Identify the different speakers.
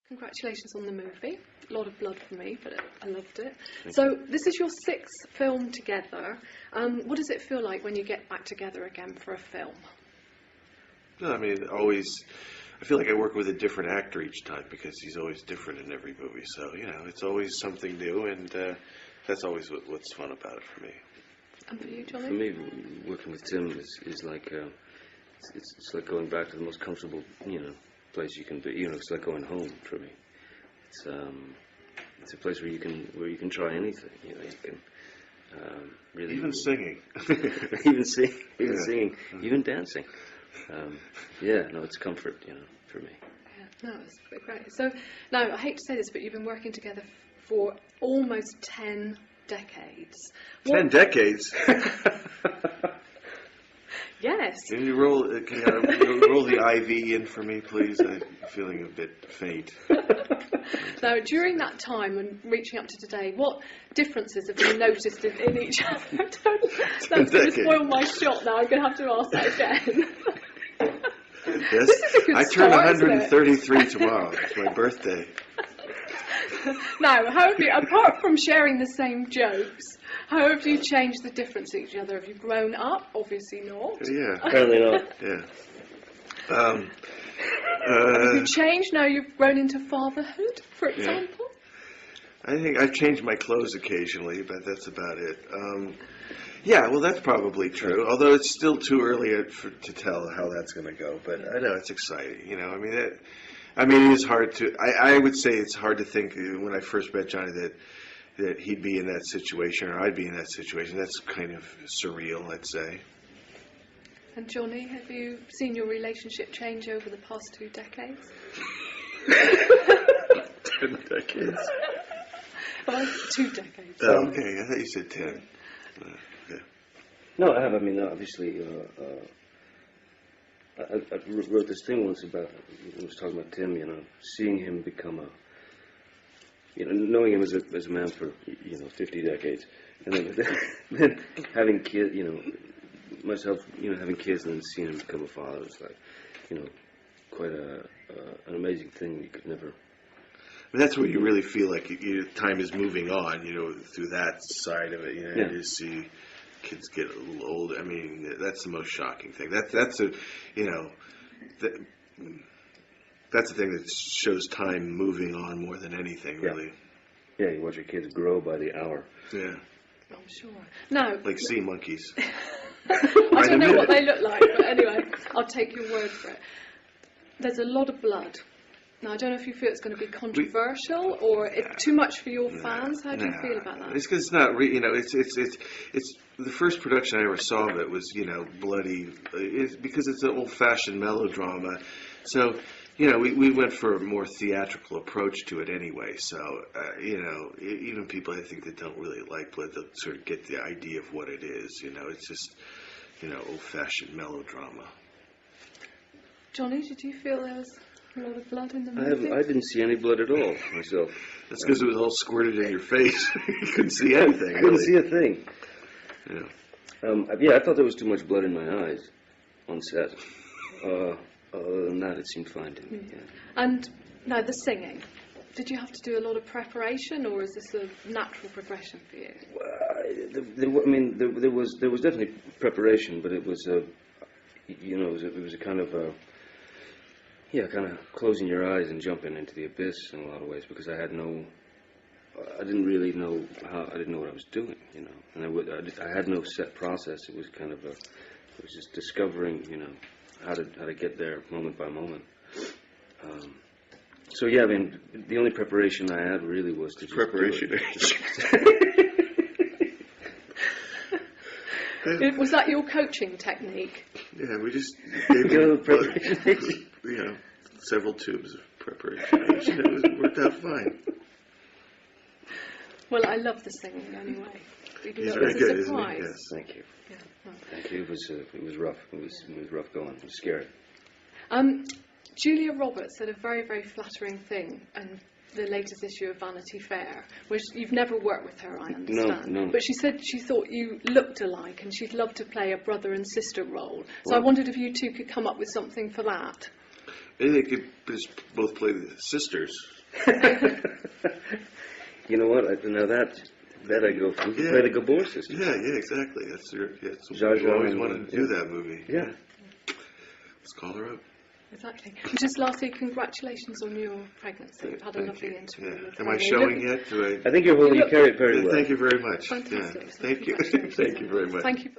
Speaker 1: Congratulations on the movie. A lot of blood for me, but I loved it. So this is your 6th film together. What does it feel like when you get back together again for a film?
Speaker 2: No, I mean, always, I feel like I work with a different actor each time because he's always different in every movie. So, you know, it's always something new, and that's always what's fun about it for me.
Speaker 1: And for you, Johnny?
Speaker 3: For me, working with Tim is like, it's like going back to the most comfortable, place you can be. It's like going home for me. It's a place where you can try anything. You can really
Speaker 2: even singing,
Speaker 3: even singing, even dancing. It's comfort, for me.
Speaker 1: Yeah, no, it's great. So now I hate to say this, but you've been working together for almost 10 decades.
Speaker 2: 10 decades.
Speaker 1: Yes.
Speaker 2: Can you roll the IV in for me, please? I'm feeling a bit faint.
Speaker 1: Now, during that time and reaching up to today, what differences have you noticed in each other? That's going to spoil my shot now. I'm going to have to ask that again.
Speaker 2: Yes,
Speaker 1: This is a good
Speaker 2: I turn
Speaker 1: start,
Speaker 2: 133 tomorrow. It's my birthday.
Speaker 1: Now, how have you, apart from sharing the same jokes, how have you changed the difference in each other? Have you grown up? Obviously not.
Speaker 2: Yeah.
Speaker 3: Apparently not.
Speaker 2: Yeah.
Speaker 1: Have you changed now you've grown into fatherhood, for example?
Speaker 2: I think I've changed my clothes occasionally, but that's about it. Yeah, well, that's probably true. Although it's still too early to tell how that's going to go. But I know it's exciting. It is hard to. I would say it's hard to think when I first met Johnny that he'd be in that situation or I'd be in that situation. That's kind of surreal, I'd say.
Speaker 1: And Johnny, have you seen your relationship change over the past 2 decades?
Speaker 2: 10 decades.
Speaker 1: Well, 2 decades.
Speaker 2: Oh, okay, I thought you said 10. Okay.
Speaker 3: No, I have. I mean, obviously, I wrote this thing once about, I was talking about Tim, seeing him become knowing him as a man for, 50 decades, and then having kids, myself, having kids and then seeing him become a father was like, quite an amazing thing you could never.
Speaker 2: That's where you really feel like time is moving on, through that side of it. You just see kids get a little older. I mean, that's the most shocking thing. That's the thing that shows time moving on more than anything, really.
Speaker 3: Yeah, you watch your kids grow by the hour.
Speaker 2: Yeah.
Speaker 1: I'm sure. Now,
Speaker 2: like sea monkeys.
Speaker 1: I don't know what they look like, but anyway, I'll take your word for it. There's a lot of blood. Now, I don't know if you feel it's going to be controversial or too much for your fans. How do you feel about that?
Speaker 2: It's because it's not, it's the first production I ever saw of it was, bloody. It's because it's an old-fashioned melodrama. So, we went for a more theatrical approach to it anyway. So, even people I think that don't really like blood, they'll sort of get the idea of what it is. It's just, old-fashioned melodrama.
Speaker 1: Johnny, did you feel there was a lot of blood in the movie?
Speaker 3: I didn't see any blood at all myself.
Speaker 2: That's because it was all squirted in your face. You couldn't see anything.
Speaker 3: I couldn't see a thing. Yeah. I thought there was too much blood in my eyes on set. Other than that, it seemed fine to me. Yeah.
Speaker 1: And now the singing. Did you have to do a lot of preparation, or is this a natural progression for you?
Speaker 3: There was definitely preparation, but it was it was a kind of kind of closing your eyes and jumping into the abyss in a lot of ways, because I didn't really know I didn't know what I was doing, and I had no set process. It was kind of it was just discovering, how to get there moment by moment. So yeah, I mean, the only preparation I had really was to just
Speaker 2: preparation.
Speaker 1: Was that your coaching technique?
Speaker 2: Yeah, we just gave you several tubes of preparation. It worked out fine.
Speaker 1: Well, I love the singing anyway.
Speaker 2: He's very good, isn't he?
Speaker 3: Yes, thank you.
Speaker 1: Yeah. Oh.
Speaker 3: Thank you. It was rough. It was rough going. It was scary.
Speaker 1: Julia Roberts said a very, very flattering thing in the latest issue of Vanity Fair, which you've never worked with her, I understand.
Speaker 3: No.
Speaker 1: But she said she thought you looked alike and she'd love to play a brother and sister role. So I wondered if you two could come up with something for that.
Speaker 2: Maybe they could just both play the sisters.
Speaker 3: You know what? Now that I go for. We could play the Gabor sisters.
Speaker 2: Yeah, exactly. That's
Speaker 3: Zsa
Speaker 2: we always
Speaker 3: and-
Speaker 2: wanted to do that movie.
Speaker 3: Yeah.
Speaker 2: Let's call her up.
Speaker 1: Exactly. And just lastly, congratulations on your pregnancy. You've had a lovely interview.
Speaker 2: Yeah.
Speaker 1: with
Speaker 2: Am I
Speaker 1: Fanny.
Speaker 2: showing yet? Do I?
Speaker 3: I think you carry it very well.
Speaker 2: Thank you very much.
Speaker 1: Fantastic.
Speaker 2: Yeah. Thank you.
Speaker 1: Congratulations.
Speaker 2: Thank you very much.
Speaker 1: Thank you.